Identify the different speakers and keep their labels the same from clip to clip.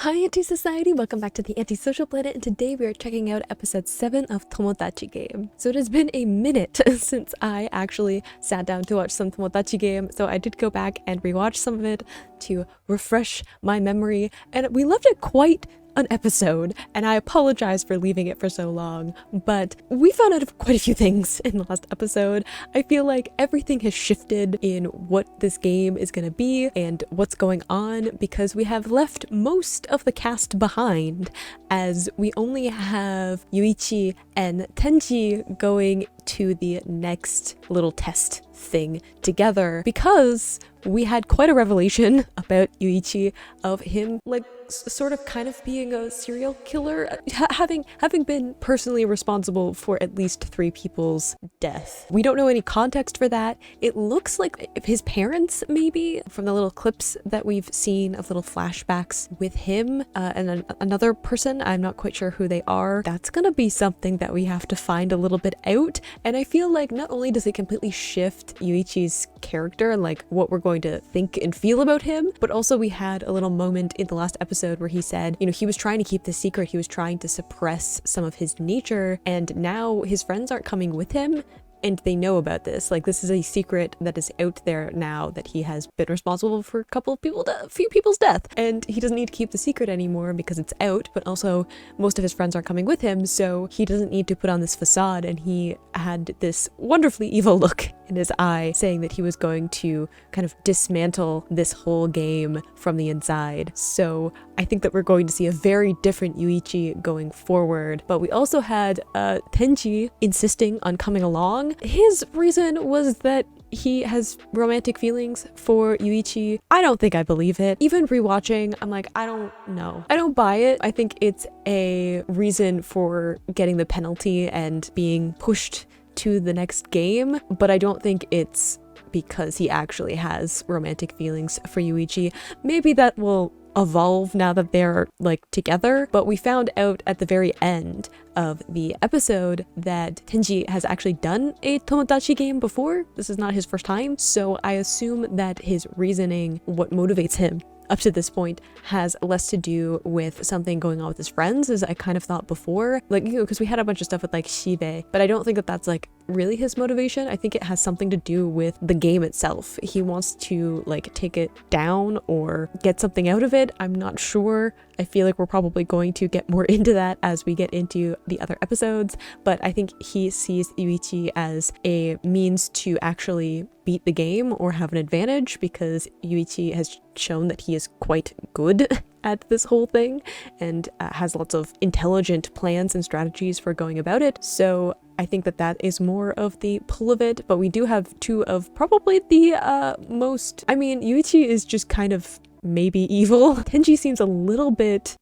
Speaker 1: Hi Anti-Society, welcome back to the Antisocial Planet, and today we are checking out episode 7 of Tomodachi Game. So it has been a minute since I actually sat down to watch some Tomodachi Game, so I did go back and rewatch some of it to refresh my memory, and we left it quite an episode, and I apologize for leaving it for so long, but we found out quite a few things in the last episode. I feel like everything has shifted in what this game is going to be and what's going on, because we have left most of the cast behind, as we only have Yuichi and Tenchi going to the next little test thing together, because we had quite a revelation about Yuichi of him like sort of kind of being a serial killer, having been personally responsible for at least 3 people's death. We don't know any context for that. It looks like his parents, maybe, from the little clips that we've seen of little flashbacks with him and another person. I'm not quite sure who they are. That's gonna be something that we have to find a little bit out, and I feel like not only does it completely shift Yuichi's character and like what we're going to think and feel about him, but also we had a little moment in the last episode where he said, you know, he was trying to keep this secret, he was trying to suppress some of his nature, and now his friends aren't coming with him and they know about this. Like, this is a secret that is out there now, that he has been responsible for a few people's death, and he doesn't need to keep the secret anymore because it's out, but also most of his friends aren't coming with him, so he doesn't need to put on this facade. And he had this wonderfully evil look in his eye, saying that he was going to kind of dismantle this whole game from the inside. So I think that we're going to see a very different Yuichi going forward. But we also had Tenchi insisting on coming along. His reason was that he has romantic feelings for Yuichi. I don't think I believe it. Even rewatching, I'm like, I don't know. I don't buy it. I think it's a reason for getting the penalty and being pushed to the next game, but I don't think it's because he actually has romantic feelings for Yuichi. Maybe that will evolve now that they're like together, but we found out at the very end of the episode that Tenji has actually done a Tomodachi game before. This is not his first time, so I assume that his reasoning, what motivates him up to this point, has less to do with something going on with his friends, as I kind of thought before. Like, you know, because we had a bunch of stuff with like Shibe, but I don't think that that's like really his motivation. I think it has something to do with the game itself. He wants to like take it down or get something out of it. I'm not sure. I feel like we're probably going to get more into that as we get into the other episodes, but I think he sees Yuichi as a means to actually beat the game or have an advantage, because Yuichi has shown that he is quite good at this whole thing and has lots of intelligent plans and strategies for going about it. So I think that that is more of the pull of it, but we do have 2 of probably the most, I mean, Yuichi is just kind of maybe evil. Tenji seems a little bit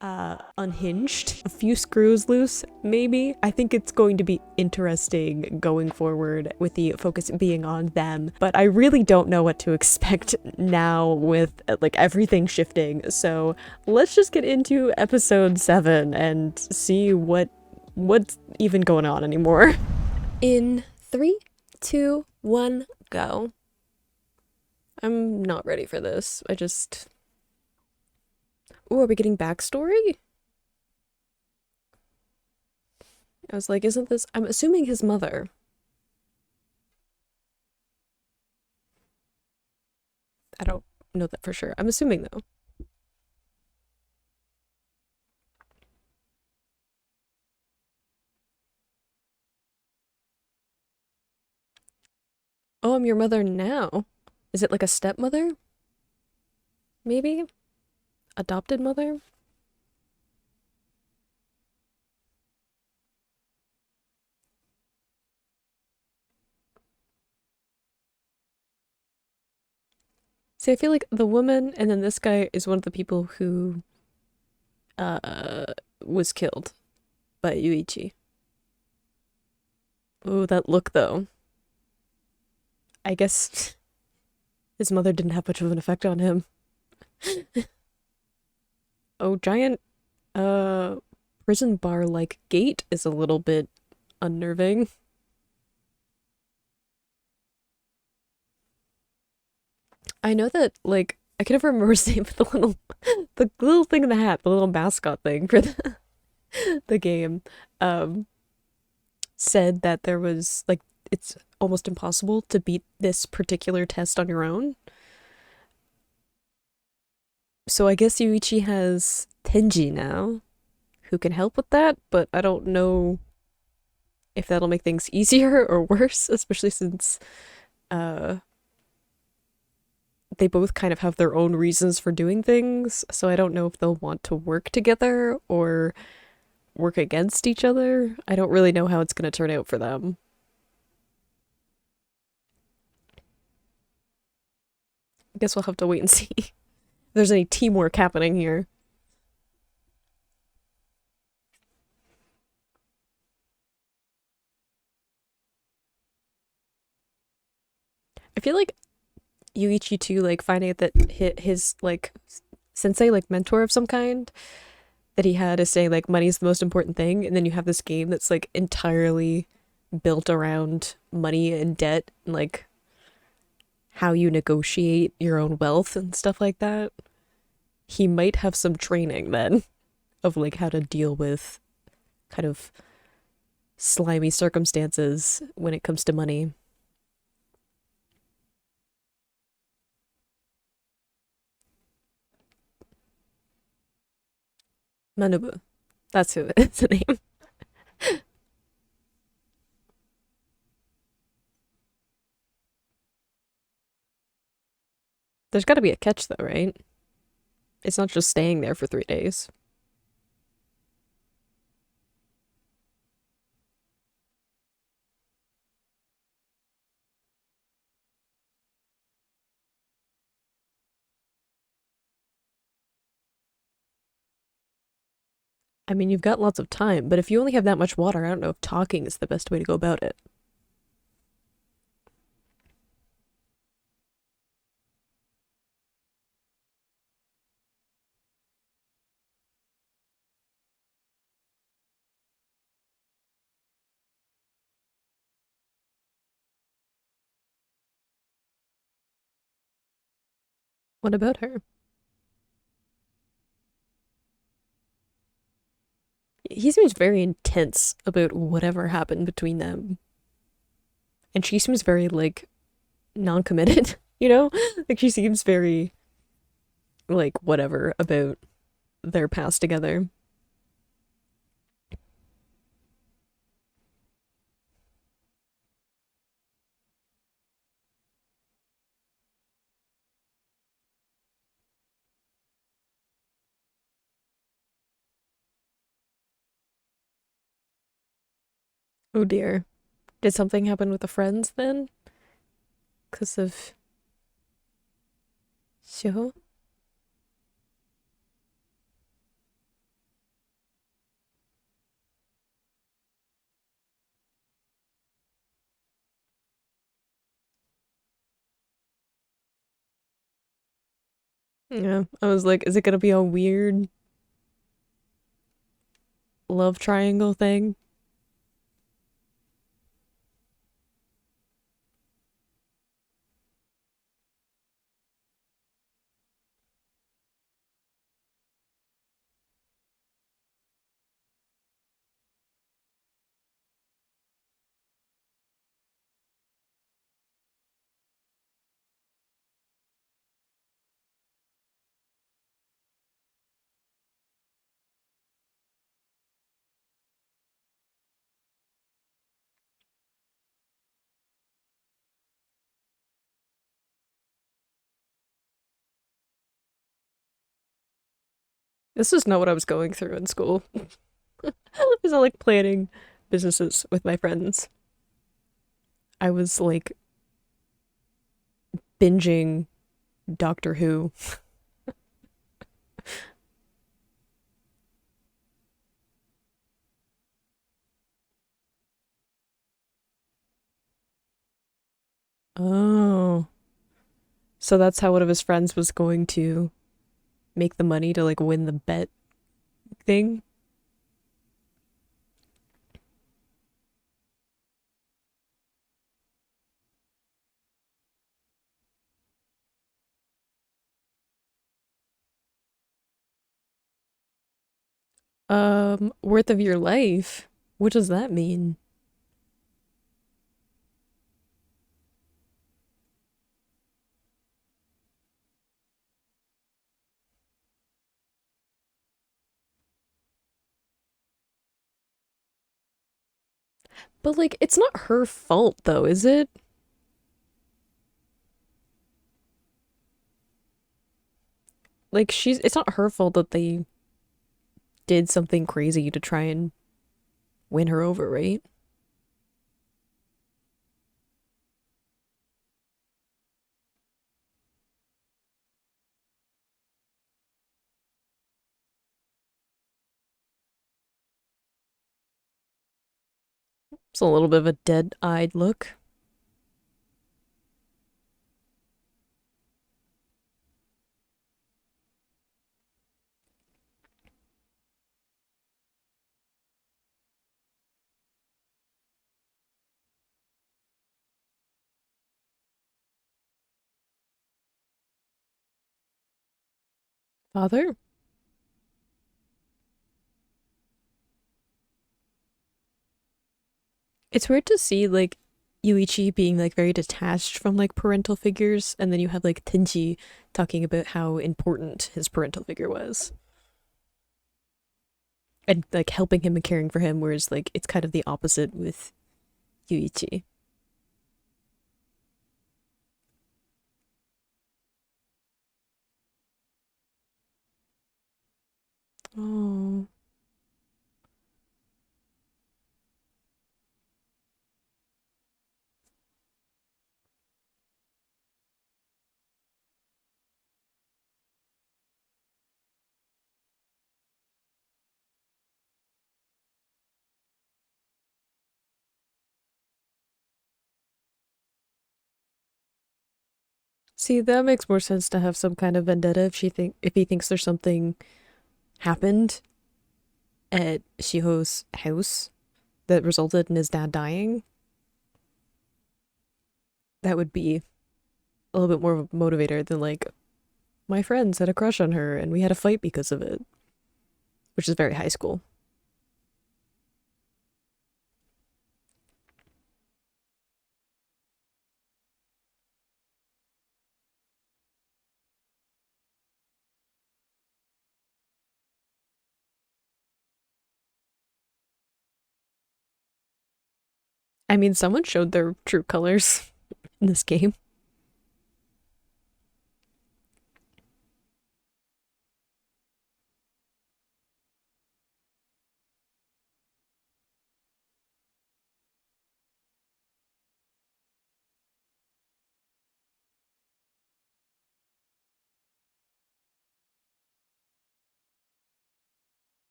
Speaker 1: unhinged, a few screws loose maybe. I think it's going to be interesting going forward with the focus being on them, but I really don't know what to expect now with like everything shifting. So let's just get into episode 7 and see what's even going on anymore. In 3, 2, 1, go. I'm not ready for this. Ooh, are we getting backstory? I was like, isn't this... I'm assuming his mother. I don't know that for sure. I'm assuming, though. Oh, I'm your mother now. Is it like a stepmother? Maybe? Adopted mother? See, I feel like the woman and then this guy is one of the people who was killed by Yuichi. Oh, that look though. I guess his mother didn't have much of an effect on him. Oh, giant prison bar like gate is a little bit unnerving. I know that like I can never remember his name, but the little thing in the hat, the little mascot thing for the game, um, said that there was like it's almost impossible to beat this particular test on your own. So I guess Yuichi has Tenji now, who can help with that, but I don't know if that'll make things easier or worse, especially since uh they both kind of have their own reasons for doing things, so I don't know if they'll want to work together or work against each other. I don't really know how it's going to turn out for them. I guess we'll have to wait and see if there's any teamwork happening here. I feel like Yuichi too, like finding out that his like sensei, like mentor of some kind, that he had to say like money's the most important thing, and then you have this game that's like entirely built around money and debt and like how you negotiate your own wealth and stuff like that. He might have some training then of like how to deal with kind of slimy circumstances when it comes to money. Manobu. That's who it's the name. There's got to be a catch though, right? It's not just staying there for 3 days. I mean, you've got lots of time, but if you only have that much water, I don't know if talking is the best way to go about it. What about her? He seems very intense about whatever happened between them. And she seems very, like, non committed, you know? Like, she seems very, like, whatever about their past together. Oh dear. Did something happen with the friends then? Because of Shiho? Yeah. I was like, is it gonna be a weird love triangle thing? This is not what I was going through in school. I was not like planning businesses with my friends. I was like binging Doctor Who. Oh. So that's how one of his friends was going to make the money to like win the bet thing. Worth of your life? What does that mean? But like, it's not her fault though, is it? Like, it's not her fault that they did something crazy to try and win her over, right? It's a little bit of a dead-eyed look. Father? It's weird to see like Yuichi being like very detached from like parental figures, and then you have like Tenji talking about how important his parental figure was and like helping him and caring for him, whereas like it's kind of the opposite with Yuichi. Oh. See, that makes more sense to have some kind of vendetta if he thinks there's something happened at Shiho's house that resulted in his dad dying. That would be a little bit more of a motivator than like my friends had a crush on her and we had a fight because of it, which is very high school. I mean, someone showed their true colors in this game.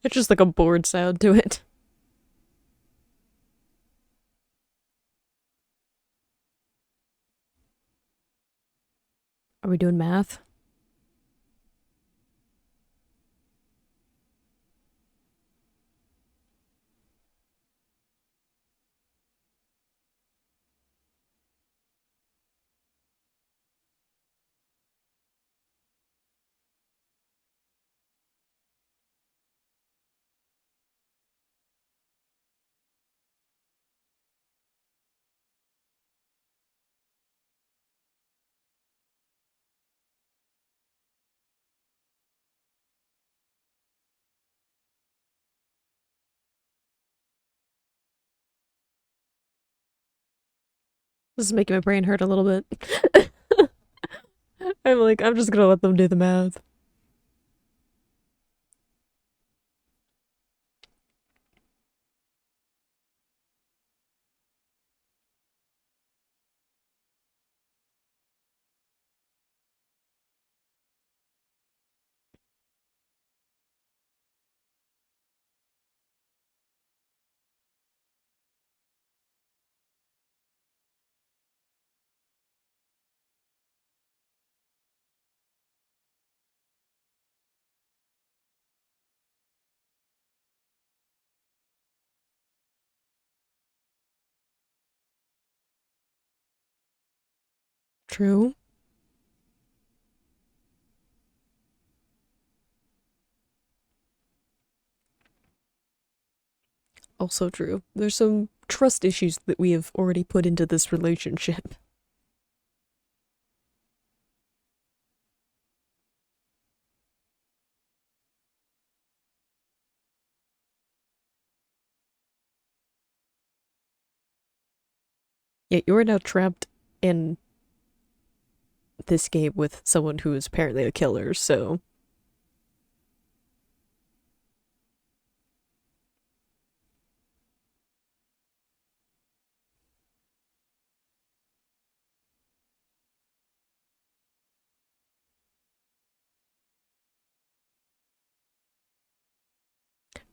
Speaker 1: It's just like a bored sound to it. Are we doing math? This is making my brain hurt a little bit. I'm like, I'm just gonna let them do the math. True. Also true. There's some trust issues that we have already put into this relationship. Yet you're now trapped in this game with someone who is apparently a killer, so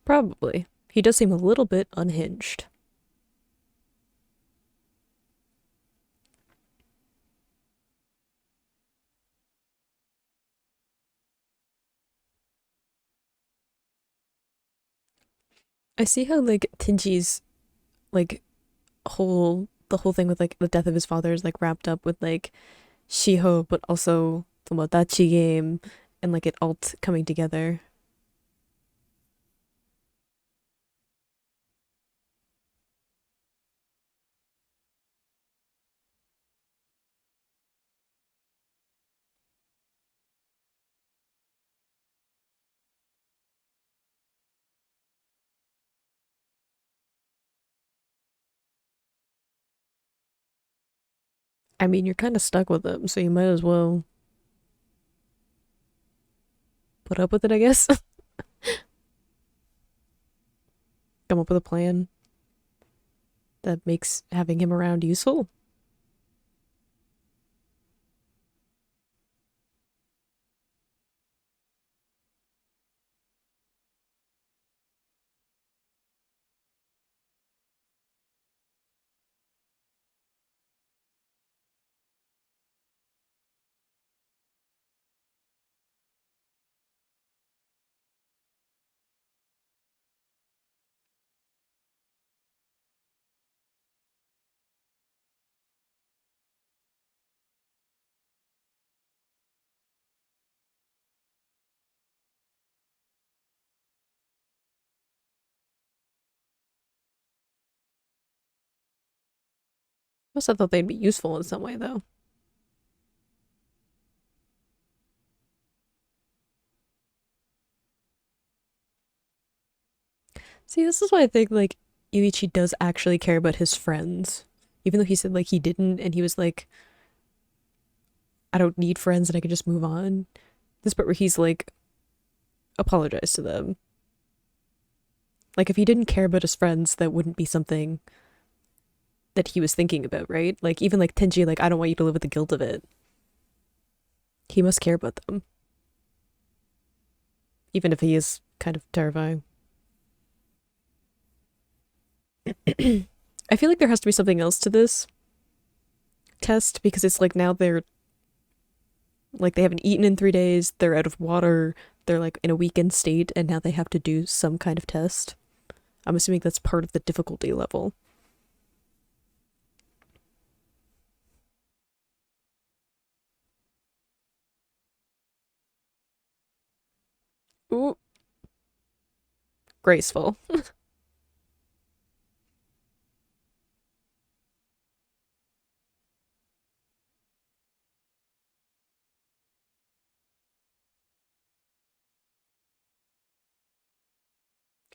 Speaker 1: probably. He does seem a little bit unhinged. I see how like Tenji's like the whole thing with like the death of his father is like wrapped up with like Shiho, but also Tomodachi Game and like it all coming together. I mean, you're kind of stuck with them, so you might as well put up with it, I guess. Come up with a plan that makes having him around useful. I also thought they'd be useful in some way, though. See, this is why I think like Yuichi does actually care about his friends, even though he said like he didn't, and he was like, "I don't need friends, and I can just move on." This part where he's like, apologize to them. Like if he didn't care about his friends, that wouldn't be something that he was thinking about, right? Like even like Tenji, like I don't want you to live with the guilt of it. He must care about them, even if he is kind of terrifying. I feel like there has to be something else to this test because it's like now they're like they haven't eaten in 3 days, they're out of water, they're like in a weakened state, and now they have to do some kind of test. I'm assuming that's part of the difficulty level. Ooh, graceful.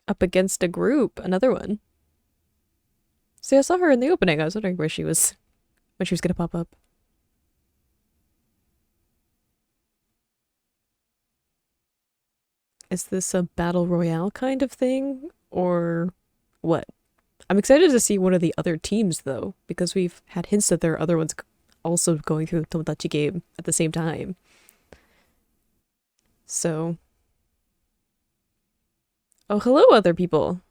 Speaker 1: Up against a group, another one. See, I saw her in the opening. I was wondering where she was when she was gonna pop up. Is this a battle royale kind of thing? Or what? I'm excited to see one of the other teams though, because we've had hints that there are other ones also going through the Tomodachi game at the same time. So, oh, hello, other people.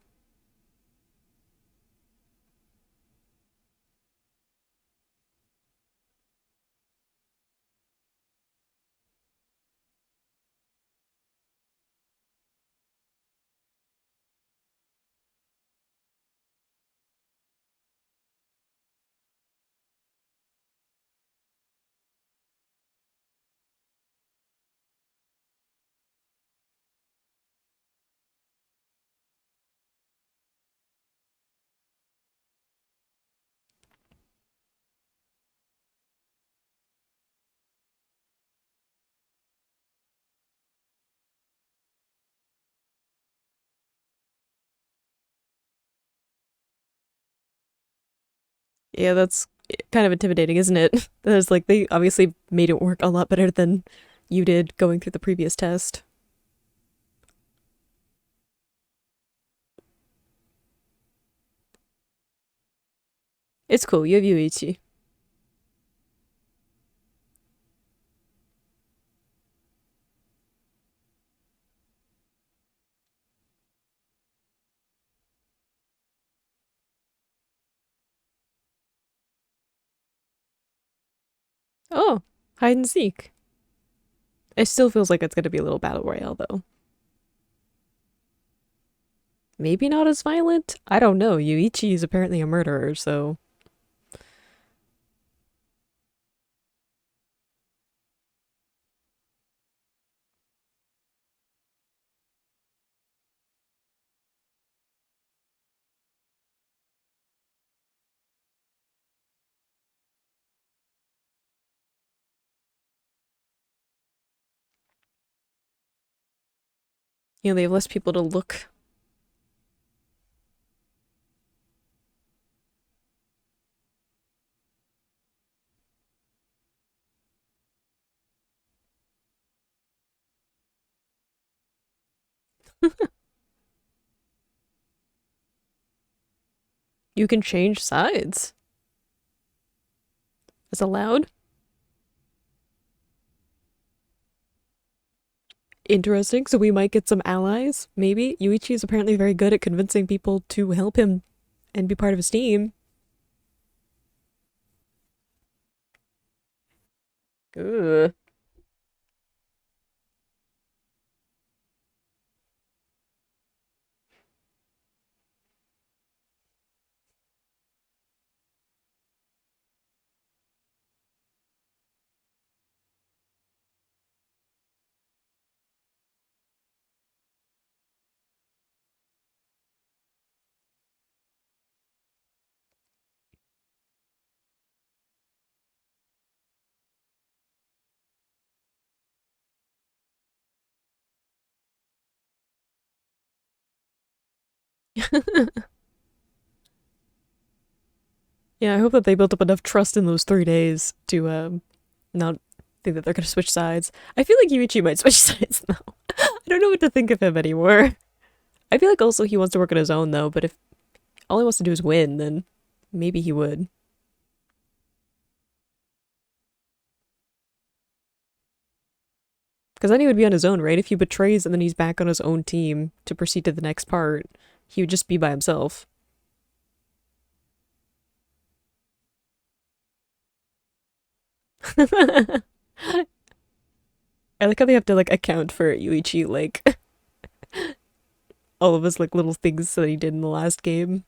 Speaker 1: Yeah, that's kind of intimidating, isn't it? There's like they obviously made it work a lot better than you did going through the previous test. It's cool. You have Yuichi. Oh, hide and seek. It still feels like it's gonna be a little battle royale though. Maybe not as violent. I don't know. Yuichi is apparently a murderer, so they have less people to look. You can change sides. Is allowed. Interesting. So we might get some allies. Maybe Yuichi is apparently very good at convincing people to help him and be part of his team. Ugh. Yeah, I hope that they built up enough trust in those 3 days to not think that they're gonna switch sides. I feel like Yuichi might switch sides now. I don't know what to think of him anymore. I feel like also he wants to work on his own though, but if all he wants to do is win, then maybe he would. Because then he would be on his own, right? If he betrays and then he's back on his own team to proceed to the next part, he would just be by himself. I like how they have to like account for Yuichi, like all of his like little things that he did in the last game.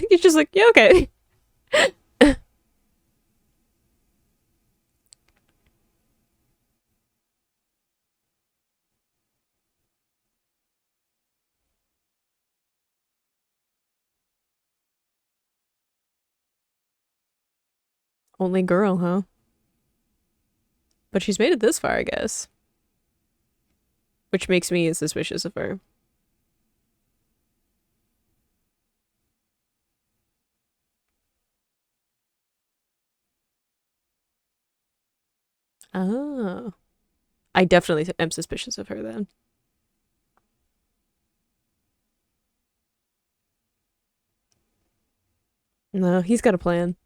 Speaker 1: He's just like, yeah, okay. Only girl, huh? But she's made it this far, I guess. Which makes me suspicious of her. Oh. I definitely am suspicious of her then. No, he's got a plan.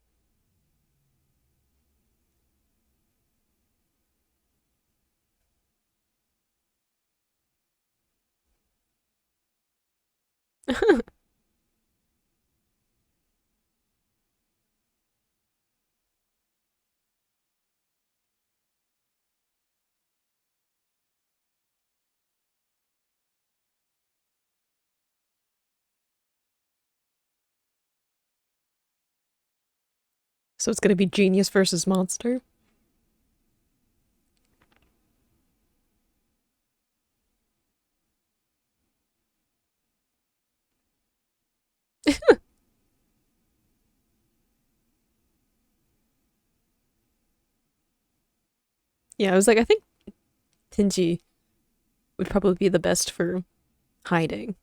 Speaker 1: So it's gonna be genius versus monster. Yeah, I was like, I think Tenji would probably be the best for hiding.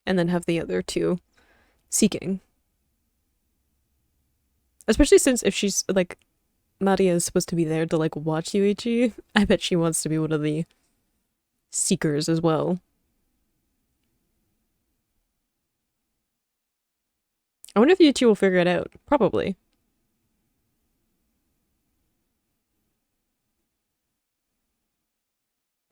Speaker 1: And then have the other two seeking. Especially since if she's like Maria is supposed to be there to like watch Yuichi, I bet she wants to be one of the seekers as well. I wonder if Yuichi will figure it out. Probably.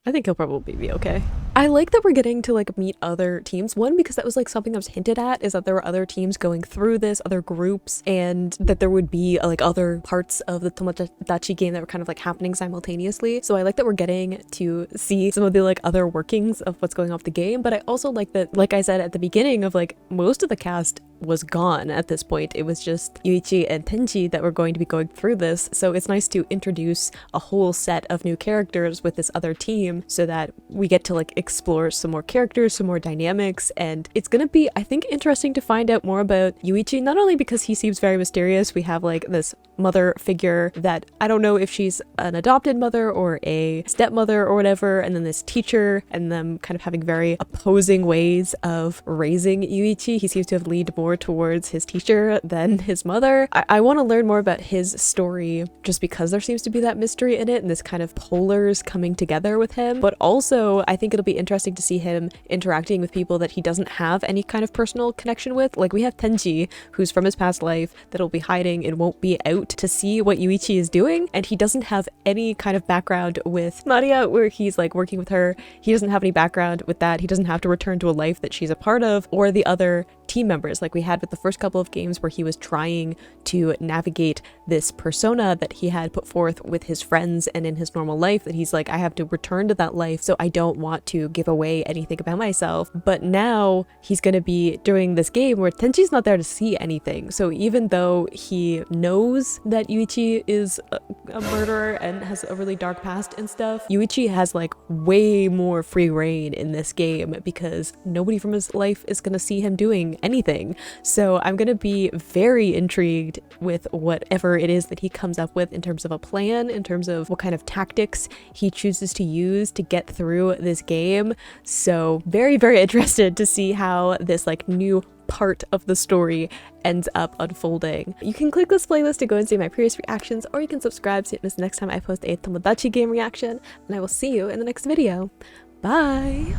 Speaker 1: I think he'll probably be okay. I like that we're getting to like meet other teams. One, because that was like something that was hinted at, is that there were other teams going through this, other groups, and that there would be like other parts of the Tomodachi game that were kind of like happening simultaneously. So I like that we're getting to see some of the like other workings of what's going on with the game. But I also like that, like I said at the beginning, of like most of the cast was gone at this point. It was just Yuichi and Tenji that were going to be going through this. So it's nice to introduce a whole set of new characters with this other team so that we get to like explore some more characters, some more dynamics, and it's gonna be, I think, interesting to find out more about Yuichi, not only because he seems very mysterious. We have like this mother figure that I don't know if she's an adopted mother or a stepmother or whatever, and then this teacher, and them kind of having very opposing ways of raising Yuichi. He seems to have leaned more towards his teacher than his mother. I want to learn more about his story just because there seems to be that mystery in it and this kind of polars coming together with him, but also I think it'll be interesting to see him interacting with people that he doesn't have any kind of personal connection with. Like we have Tenji, who's from his past life, that'll be hiding and won't be out to see what Yuichi is doing, and he doesn't have any kind of background with Maria where he's like working with her. He doesn't have any background with that. He doesn't have to return to a life that she's a part of, or the other team members like we had with the first couple of games where he was trying to navigate this persona that he had put forth with his friends and in his normal life, that he's like, I have to return to that life, so I don't want to give away anything about myself. But now he's going to be doing this game where Tenji's not there to see anything. So even though he knows that Yuichi is a murderer and has a really dark past and stuff, Yuichi has like way more free reign in this game because nobody from his life is going to see him doing anything. So I'm going to be very intrigued with whatever it is that he comes up with in terms of a plan, in terms of what kind of tactics he chooses to use to get through this game. So very, very interested to see how this like new part of the story ends up unfolding. You can click this playlist to go and see my previous reactions, or you can subscribe so you don't miss the next time I post a Tomodachi game reaction, and I will see you in the next video. Bye!